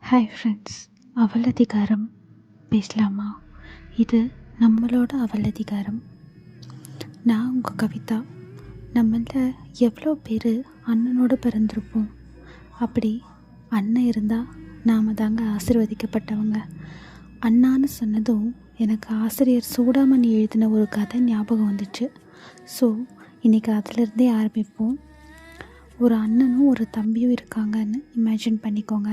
Hi friends, Avaladhikaram பேசலாமா? இது நம்மளோட அவலதிகாரம். நான் உங்கள் கவிதா. நம்மள எவ்வளோ பேர் அண்ணனோடு பிறந்திருப்போம். அப்படி அண்ணன் இருந்தால் நாம் தாங்க ஆசீர்வதிக்கப்பட்டவங்க. அண்ணான்னு சொன்னதும் எனக்கு ஆசிரியர் சூடாமணி எழுதின ஒரு கதை ஞாபகம் வந்துச்சு. ஸோ இன்றைக்கி அதிலிருந்தே ஆரம்பிப்போம். ஒரு அண்ணனும் ஒரு தம்பியும் இருக்காங்கன்னு இமேஜின் பண்ணிக்கோங்க.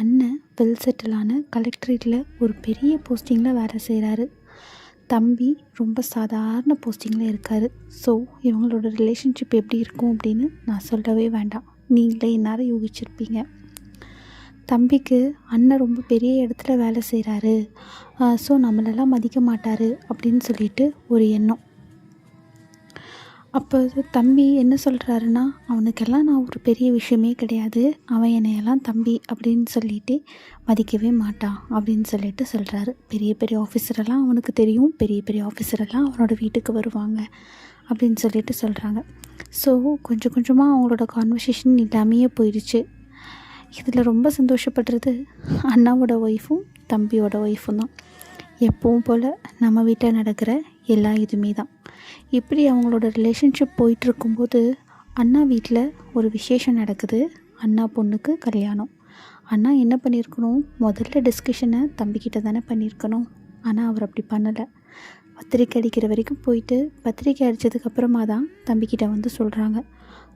அண்ணன் வெல் செட்டிலான கலெக்டரேட்டில் ஒரு பெரிய போஸ்டிங்கில் வேலை செய்கிறாரு. தம்பி ரொம்ப சாதாரண போஸ்டிங்கில் இருக்கார். ஸோ இவங்களோட ரிலேஷன்ஷிப் எப்படி இருக்கும் அப்படின்னு நான் சொல்லவே வேண்டாம், நீங்களே இந்நேரம் யூகிச்சிருப்பீங்க. தம்பிக்கு அண்ணன் ரொம்ப பெரிய இடத்துல வேலை செய்கிறாரு, ஸோ நம்மளெல்லாம் மதிக்க மாட்டார் அப்படின்னு சொல்லிட்டு ஒரு எண்ணம். அப்போ தம்பி என்ன சொல்கிறாருன்னா, அவனுக்கெல்லாம் நான் ஒரு பெரிய விஷயமே கிடையாது, அவன் என்னையெல்லாம் தம்பி அப்படின்னு சொல்லிட்டு மதிக்கவே மாட்டான் அப்படின்னு சொல்லிட்டு சொல்கிறாரு. பெரிய பெரிய ஆஃபீஸரெல்லாம் அவனுக்கு தெரியும், பெரிய பெரிய ஆஃபீஸரெல்லாம் அவனோட வீட்டுக்கு வருவாங்க அப்படின்னு சொல்லிட்டு சொல்கிறாங்க. ஸோ கொஞ்சம் கொஞ்சமாக அவங்களோட கான்வர்சேஷன் இல்லாமையே போயிடுச்சு. இதில் ரொம்ப சந்தோஷப்படுறது அண்ணாவோட ஒய்ஃபும் தம்பியோட ஒய்ஃபும் தான். எப்பவும் போல் நம்ம வீட்டில் நடக்கிற எல்லா இதுவுமே தான். இப்படி அவங்களோட ரிலேஷன்ஷிப் போயிட்டுருக்கும்போது அண்ணா வீட்டில் ஒரு விசேஷம் நடக்குது. அண்ணா பொண்ணுக்கு கல்யாணம். அண்ணா என்ன பண்ணியிருக்கணும், முதல்ல டிஸ்கஷனை தம்பிக்கிட்ட தானே பண்ணியிருக்கணும். ஆனால் அவர் அப்படி பண்ணலை. பத்திரிக்கை அடிக்கிற வரைக்கும் போயிட்டு பத்திரிக்கை அடித்ததுக்கப்புறமா தான் தம்பிக்கிட்ட வந்து சொல்கிறாங்க.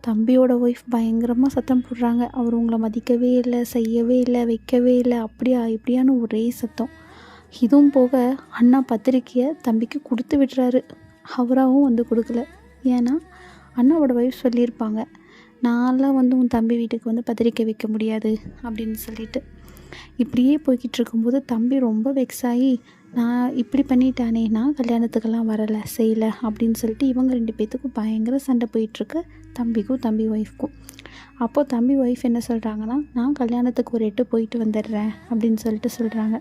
தம்பியோட ஒய்ஃப் பயங்கரமாக சத்தம் போடுறாங்க. அவர் உங்களை மதிக்கவே இல்லை, செய்யவே இல்லை, வைக்கவே இல்லை, அப்படியா இப்படியான்னு ஒரே சத்தம். இதுவும் போக அண்ணா பத்திரிக்கையை தம்பிக்கு கொடுத்து விடுறாரு. அவராகவும் வந்து கொடுக்கல. ஏன்னா அண்ணாவோட ஒய்ஃப் சொல்லியிருப்பாங்க, நான்லாம் வந்து உன் தம்பி வீட்டுக்கு வந்து பத்திரிக்கை வைக்க முடியாது அப்படின்னு சொல்லிட்டு. இப்படியே போய்கிட்டு இருக்கும்போது தம்பி ரொம்ப வெக்ஸ் ஆகி, நான் இப்படி பண்ணிட்டானே, நான் கல்யாணத்துக்கெல்லாம் வரலை செய்யலை அப்படின்னு சொல்லிட்டு இவங்க 2 பேர்த்துக்கும் பயங்கர சண்டை போயிட்டுருக்கு, தம்பிக்கும் தம்பி ஒய்ஃப்க்கும். அப்போது தம்பி ஒய்ஃப் என்ன சொல்கிறாங்கன்னா, நான் கல்யாணத்துக்கு ஒரு 8 போயிட்டு வந்துடுறேன் அப்படின்னு சொல்லிட்டு சொல்கிறாங்க.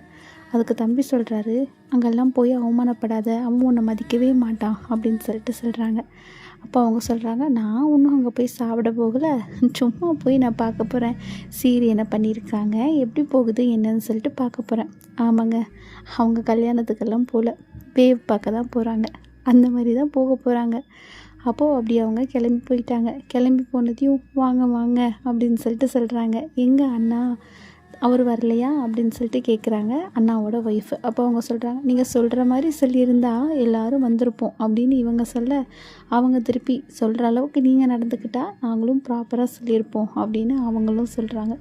அதுக்கு தம்பி சொல்கிறாரு, அங்கெல்லாம் போய் அவமானப்படாத, அவன் உன்னை மதிக்கவே மாட்டான் அப்படின்னு சொல்லிட்டு சொல்கிறாங்க. அப்போ அவங்க சொல்கிறாங்க, நான் ஒன்றும் அங்கே போய் சாப்பிட போகலை, சும்மா போய் நான் பார்க்க போகிறேன், சீரி என்ன பண்ணியிருக்காங்க, எப்படி போகுது என்னன்னு சொல்லிட்டு பார்க்க போகிறேன். ஆமாங்க, அவங்க கல்யாணத்துக்கெல்லாம் போகல, வேவ் பார்க்க தான் போகிறாங்க. அந்த மாதிரி தான் போக போகிறாங்க. அப்போது அப்படி அவங்க கிளம்பி போயிட்டாங்க. கிளம்பி போனதையும் வாங்க வாங்க அப்படின்னு சொல்லிட்டு சொல்கிறாங்க. எங்கே அண்ணா, அவர் வரலையா அப்படின்னு சொல்லிட்டு கேட்குறாங்க அண்ணாவோட ஒய்ஃபு. அப்போ அவங்க சொல்கிறாங்க, நீங்கள் சொல்கிற மாதிரி சொல்லியிருந்தா எல்லோரும் வந்திருப்போம் அப்படின்னு இவங்க சொல்ல, அவங்க திருப்பி சொல்கிற அளவுக்கு நீங்கள் நடந்துக்கிட்டால் நாங்களும் ப்ராப்பராக சொல்லியிருப்போம் அப்படின்னு அவங்களும் சொல்கிறாங்க.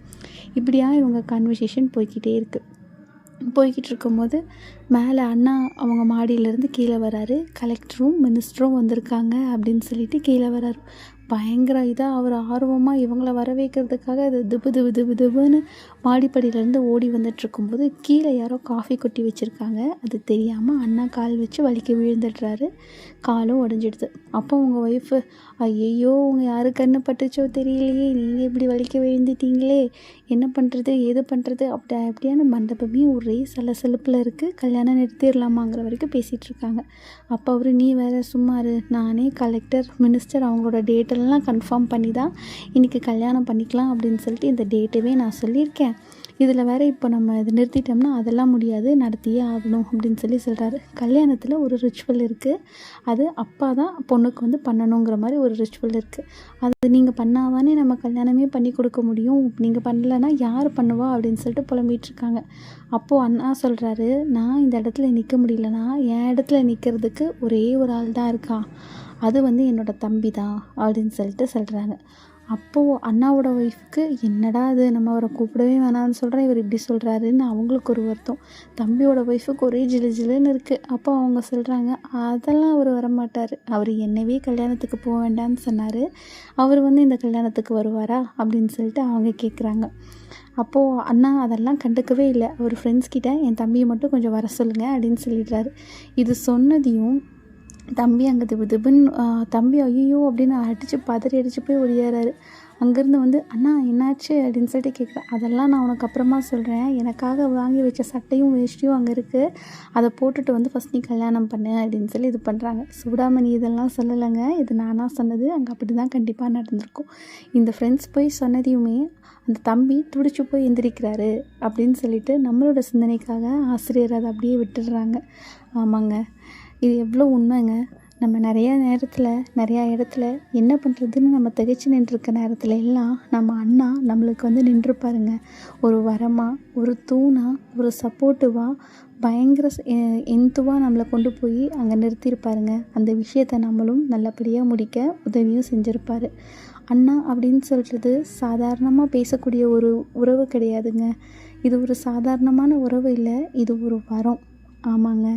இப்படியா இவங்க கான்வர்சேஷன் போய்கிட்டே இருக்குது. போய்கிட்டு இருக்கும்போது மேலே அண்ணா அவங்க மாடியிலேருந்து கீழே வராரு. கலெக்டரும் மினிஸ்டரும் வந்திருக்காங்க அப்படின்னு சொல்லிட்டு கீழே வராரு. பயங்கர இதாக அவர் ஆர்வமாக இவங்கள வர வைக்கிறதுக்காக அது திபுன்னு மாடிப்படியிலேருந்து ஓடி வந்துட்டுருக்கும்போது கீழே யாரோ காஃபி கொட்டி வச்சுருக்காங்க. அது தெரியாமல் அண்ணா கால் வச்சு வலிக்க விழுந்துடுறாரு. காலும் உடஞ்சிடுது. அப்போ உங்கள் ஒய்ஃபு, ஐயையோ உங்கள் யாரு கண்ணு பட்டுச்சோ தெரியலையே, நீங்கள் இப்படி வலிக்க விழுந்துட்டீங்களே, என்ன பண்ணுறது ஏது பண்ணுறது அப்படியான மண்டபமே ஒரே சலசலப்பில் இருக்குது. கல்யாணம் நிறுத்திடலாமாங்கிற வரைக்கும் பேசிகிட்ருக்காங்க. அப்போ அவர், நீ வேறு சும்மாரு, நானே கலெக்டர் மினிஸ்டர் அவங்களோட டேட்டெல்லாம் கன்ஃபார்ம் பண்ணி தான் இன்றைக்கி கல்யாணம் பண்ணிக்கலாம் அப்படின்னு சொல்லிட்டு இந்த டேட்டவே நான் சொல்லியிருக்கேன். இதில் வேறு இப்போ நம்ம இது நிறுத்திட்டோம்னா அதெல்லாம் முடியாது, நடத்தியே ஆகணும் அப்படின்னு சொல்கிறாரு. கல்யாணத்தில் ஒரு ரிச்சுவல் இருக்குது, அது அப்பா தான் பொண்ணுக்கு வந்து பண்ணணுங்கிற மாதிரி ஒரு ரிச்சுவல் இருக்குது. அது நீங்கள் பண்ணாதானே நம்ம கல்யாணமே பண்ணி கொடுக்க முடியும், நீங்கள் பண்ணலைன்னா யார் பண்ணுவா அப்படின்னு சொல்லிட்டு புலம்பிகிட்ருக்காங்க. அப்போது அண்ணா சொல்கிறாரு, நான் இந்த இடத்துல நிற்க முடியலன்னா என் இடத்துல நிற்கிறதுக்கு ஒரே ஒரு ஆள் தான் இருக்கான், அது வந்து என்னோடய தம்பி தான் அப்படின்னு சொல்லிட்டு சொல்கிறாங்க. அப்போது அண்ணாவோட ஒய்ஃப்க்கு, என்னடா அது, நம்ம அவரை கூப்பிடவே வேணாம்னு சொல்கிறேன், இவர் இப்படி சொல்கிறாருன்னு அவங்களுக்கு ஒரு வருத்தம். தம்பியோட ஒய்ஃபுக்கு ஒரே ஜிலுன்னு இருக்குது. அப்போ அவங்க சொல்கிறாங்க, அதெல்லாம் அவர் வரமாட்டார், அவர் என்னவே கல்யாணத்துக்கு போக வேண்டாம்னு சொன்னார், அவர் வந்து இந்த கல்யாணத்துக்கு வருவாரா அப்படின்னு சொல்லிட்டு அவங்க கேட்குறாங்க. அப்போது அண்ணா அதெல்லாம் கண்டுக்கவே இல்லை. அவர் ஃப்ரெண்ட்ஸ்கிட்ட என் தம்பியை மட்டும் கொஞ்சம் வர சொல்லுங்கள் அப்படின்னு சொல்லிடுறாரு. இது சொன்னதையும் தம்பி அங்கே திபு திபுன்னு தம்பி ஐயோ அப்படின்னு அடித்து பதறி அடித்து போய் ஒடியாராரு. அங்கேருந்து வந்து அண்ணா என்னாச்சு அப்படின்னு சொல்லிட்டு கேட்குறேன். அதெல்லாம் நான் உனக்கு அப்புறமா சொல்கிறேன், எனக்காக வாங்கி வச்ச சட்டையும் வேஷ்டியும் அங்கே இருக்குது, அதை போட்டுட்டு வந்து ஃபஸ்ட் நீ கல்யாணம் பண்ணு அப்படின்னு சொல்லி இது பண்ணுறாங்க. சூடாமணி இதெல்லாம் சொல்லலைங்க, இது நானாக சொன்னது. அங்கே அப்படி தான் கண்டிப்பாக நடந்திருக்கும். இந்த ஃப்ரெண்ட்ஸ் போய் சொன்னதையுமே அந்த தம்பி துடிச்சு போய் எந்திரிக்கிறாரு அப்படின்னு சொல்லிட்டு நம்மளோட சிந்தனைக்காக ஆசிரியர் அதை அப்படியே விட்டுடுறாங்க. ஆமாங்க, இது எவ்வளோ உண்மைங்க. நம்ம நிறையா நேரத்தில் நிறையா இடத்துல என்ன பண்ணுறதுன்னு நம்ம திகைச்சு நின்றுருக்க நேரத்தில் எல்லாம் நம்ம அண்ணா நம்மளுக்கு வந்து நின்றுப்பாருங்க. ஒரு வரமாக, ஒரு தூணாக, ஒரு சப்போர்ட்டிவாக, பயங்கர எந்துவாக நம்மளை கொண்டு போய் அங்கே நிறுத்தியிருப்பாருங்க. அந்த விஷயத்தை நம்மளும் நல்லபடியாக முடிக்க உதவியும் செஞ்சுருப்பார். அண்ணா அப்படின்னு சொல்கிறது சாதாரணமாக பேசக்கூடிய ஒரு உறவு கிடையாதுங்க. இது ஒரு சாதாரணமான உறவு இல்லை, இது ஒரு வரம். ஆமாங்க.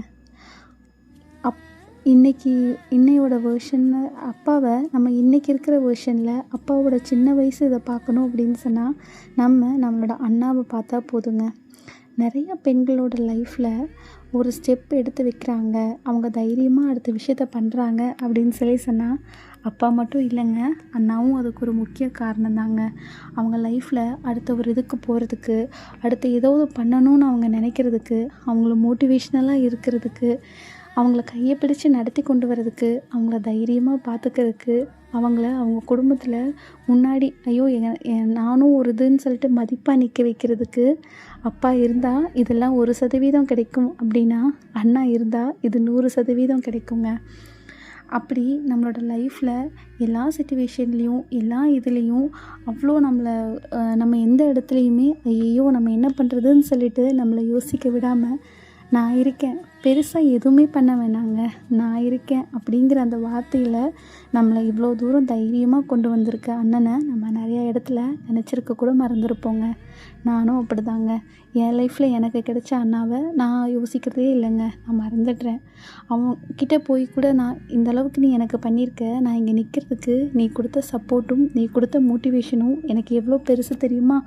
இன்னையோட வேர்ஷனில் அப்பாவை நம்ம இன்றைக்கி இருக்கிற வேர்ஷனில் அப்பாவோட சின்ன வயசு இதை பார்க்கணும் அப்படின்னு சொன்னால் நம்மளோட அண்ணாவை பார்த்தா போதுங்க. நிறைய பெண்களோட லைஃப்பில் ஒரு ஸ்டெப் எடுத்து வைக்கிறாங்க, அவங்க தைரியமாக அடுத்த விஷயத்த பண்ணுறாங்க அப்படின்னு சொன்னால் அப்பா மட்டும் இல்லைங்க, அண்ணாவும் அதுக்கு ஒரு முக்கிய காரணம் தாங்க. அவங்க லைஃப்பில் அடுத்த ஒரு இதுக்கு போகிறதுக்கு, அடுத்து ஏதாவது பண்ணணும்னு அவங்க நினைக்கிறதுக்கு, அவங்கள மோட்டிவேஷ்னலாக இருக்கிறதுக்கு, அவங்கள கையை பிடிச்சி நடத்தி கொண்டு வரதுக்கு, அவங்கள தைரியமாக பார்த்துக்கிறதுக்கு, அவங்க குடும்பத்தில் முன்னாடி ஐயோ நானும் ஒரு இதுன்னு சொல்லிட்டு மதிப்பாக நிற்க வைக்கிறதுக்கு அப்பா இருந்தால் இதெல்லாம் 1% கிடைக்கும் அப்படின்னா அண்ணா இருந்தால் இது 100% கிடைக்குங்க. அப்படி நம்மளோட லைஃப்பில் எல்லா சிச்சுவேஷன்லேயும் எல்லா இதுலேயும் அவ்வளோ நம்ம எந்த இடத்துலையுமே ஐயோ நம்ம என்ன பண்ணுறதுன்னு சொல்லிட்டு நம்மளை யோசிக்க விடாமல் நான் இருக்கேன், பெருசாக எதுவுமே பண்ண வேணாங்க, நான் இருக்கேன் அப்படிங்கிற அந்த வார்த்தையில் நம்மளை இவ்வளோ தூரம் தைரியமாக கொண்டு வந்திருக்க அண்ணனை நம்ம நிறையா இடத்துல நினச்சிருக்க கூட மறந்துருப்போங்க. நானும் அப்படி தாங்க. என் லைஃப்பில் எனக்கு கிடைச்ச அண்ணாவை நான் யோசிக்கிறதே இல்லைங்க, நான் மறந்துடுறேன். அவன்கிட்ட போய் கூட நான் இந்தளவுக்கு நீ எனக்கு பண்ணியிருக்க, நான் இங்கே நிற்கிறதுக்கு நீ கொடுத்த சப்போர்ட்டும் நீ கொடுத்த மோட்டிவேஷனும் எனக்கு எவ்வளோ பெருசு தெரியுமா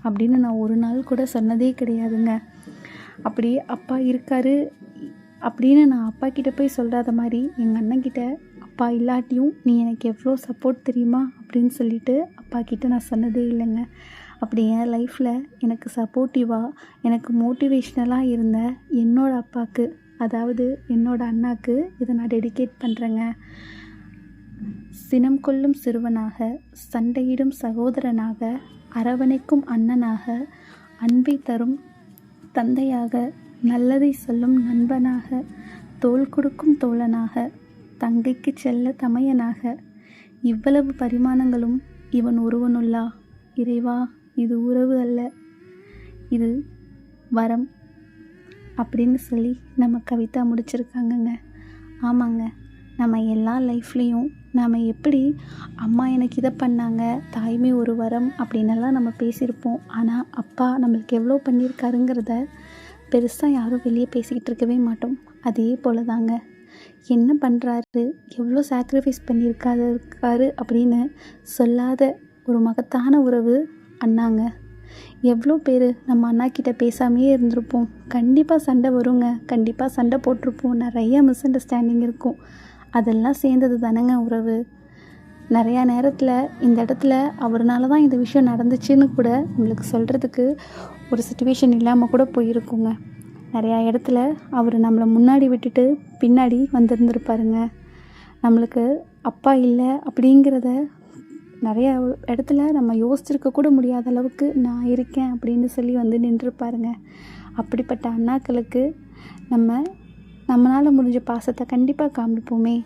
அப்படின்னு நான் ஒரு நாள் கூட சொன்னதே கிடையாதுங்க. அப்படி அப்பா இருக்கார் அப்படின்னு நான் அப்பா கிட்டே போய் சொல்கிறாத மாதிரி எங்கள் அண்ணன்கிட்ட அப்பா இல்லாட்டியும் நீ எனக்கு எவ்வளோ சப்போர்ட் தெரியுமா அப்படின்னு சொல்லிட்டு அப்பா கிட்டே நான் சொன்னதே இல்லைங்க. அப்படி என் லைஃப்பில் எனக்கு சப்போர்ட்டிவாக எனக்கு மோட்டிவேஷ்னலாக இருந்த என்னோடய அப்பாவுக்கு, அதாவது என்னோடய அண்ணாவுக்கு இதை நான் டெடிகேட் பண்ணுறேங்க. சினம் கொள்ளும் சிறுவனாக, சண்டையிடும் சகோதரனாக, அரவணைக்கும் அண்ணனாக, அன்பை தரும் தந்தையாக, நல்லதை சொல்லும் நண்பனாக, தோள் கொடுக்கும் தோழனாக, தங்கைக்கு செல்ல தமையனாக, இவ்வளவு பரிமாணங்களும் இவன் ஒருவனுள்ளா? இறைவா, இது உறவு அல்ல, இது வரம் அப்படின்னு சொல்லி நம்ம கவிதா முடிச்சிருக்காங்கங்க. ஆமாங்க, நம்ம எல்லா லைஃப்லேயும் நாம் எப்படி அம்மா எனக்கு இதை பண்ணாங்க, தாய்மை ஒரு வரம் அப்படின்னெல்லாம் நம்ம பேசியிருப்போம். ஆனால் அப்பா நம்மளுக்கு எவ்வளோ பண்ணியிருக்காருங்கிறத பெருசாக யாரும் வெளியே பேசிக்கிட்டு இருக்கவே மாட்டோம். அதே போல் தாங்க என்ன பண்ணுறாரு, எவ்வளோ சாக்ரிஃபைஸ் பண்ணியிருக்காரு அப்படின்னு சொல்லாத ஒரு மகத்தான உறவு அண்ணாங்க. எவ்வளோ பேர் நம்ம அண்ணாக்கிட்ட பேசாமையே இருந்திருப்போம். கண்டிப்பாக சண்டை வருங்க, கண்டிப்பாக சண்டை போட்டிருப்போம், நிறைய மிஸ் அண்டர்ஸ்டாண்டிங் இருக்கும். அதெல்லாம் சேர்ந்தது தானேங்க உறவு. நிறையா நேரத்தில் இந்த இடத்துல அவர்னால தான் இந்த விஷயம் நடந்துச்சுன்னு கூட நம்மளுக்கு சொல்கிறதுக்கு ஒரு சிச்சுவேஷன் இல்லாமல் கூட போயிருக்குங்க. நிறையா இடத்துல அவர் நம்மளை முன்னாடி விட்டுட்டு பின்னாடி வந்திருந்துருப்பாருங்க. நம்மளுக்கு அப்பா இல்லை அப்படிங்கிறத நிறையா இடத்துல நம்ம யோசிச்சிருக்க கூட முடியாத அளவுக்கு நான் இருக்கேன் அப்படின்னு சொல்லி வந்து நின்றுருப்பாருங்க. அப்படிப்பட்ட அண்ணாக்களுக்கு நம்மளால் முடிஞ்ச பாசத்தை கண்டிப்பாக காமிப்போமே.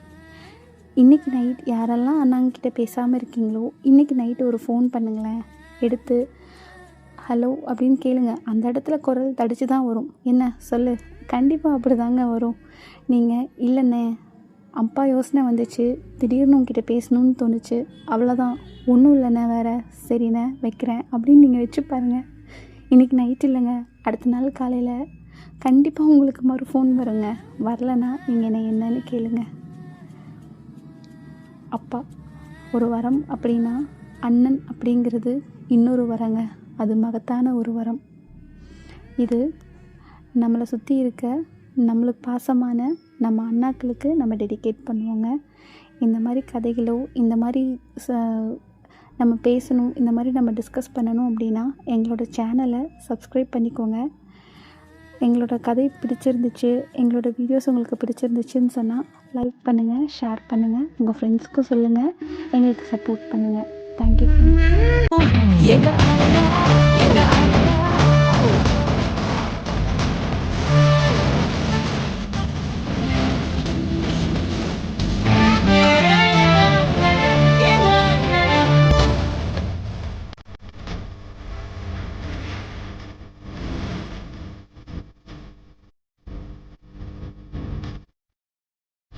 இன்றைக்கி நைட் யாரெல்லாம் அண்ணாங்கிட்ட பேசாமல் இருக்கீங்களோ இன்றைக்கி நைட்டு ஒரு ஃபோன் பண்ணுங்களேன், எடுத்து ஹலோ அப்படின்னு கேளுங்க. அந்த இடத்துல குரல் தடிச்சு தான் வரும். என்ன சொல்லு, கண்டிப்பாக அப்படி தாங்க வரும். நீங்கள் இல்லைண்ணே அப்பா யோசனை வந்துச்சு, திடீர்னு உங்ககிட்ட பேசணும்னு தோணுச்சு, அவ்வளோதான், ஒன்றும் இல்லைண்ணே வேறு, சரிண்ணே வைக்கிறேன் அப்படின்னு நீங்கள் வச்சு பாருங்கள். இன்றைக்கி நைட் இல்லைங்க, அடுத்த நாள் காலையில் கண்டிப்பாக உங்களுக்கு மறு ஃபோன் வருங்க. வரலைன்னா நீங்கள் என்னன்னு கேளுங்க. அப்பா ஒரு வரம் அப்படின்னா அண்ணன் அப்படிங்கிறது இன்னொரு வரங்க, அது மகத்தான ஒரு வரம். இது நம்மளை சுற்றி இருக்க நம்மளுக்கு பாசமான நம்ம அண்ணாக்களுக்கு நம்ம டெடிகேட் பண்ணுவோங்க. இந்த மாதிரி கதைகளோ, இந்த மாதிரி நம்ம பேசணும், இந்த மாதிரி நம்ம டிஸ்கஸ் பண்ணணும் அப்படின்னா எங்களோட சேனலை சப்ஸ்கிரைப் பண்ணிக்கோங்க. எங்களோட கதை பிடிச்சிருந்துச்சு, எங்களோட வீடியோஸ் உங்களுக்கு பிடிச்சிருந்துச்சுன்னு சொன்னால் லைக் பண்ணுங்கள், ஷேர் பண்ணுங்கள், உங்கள் ஃப்ரெண்ட்ஸ்க்கும் சொல்லுங்கள், எங்களுக்கு சப்போர்ட் பண்ணுங்கள். Thank you friends.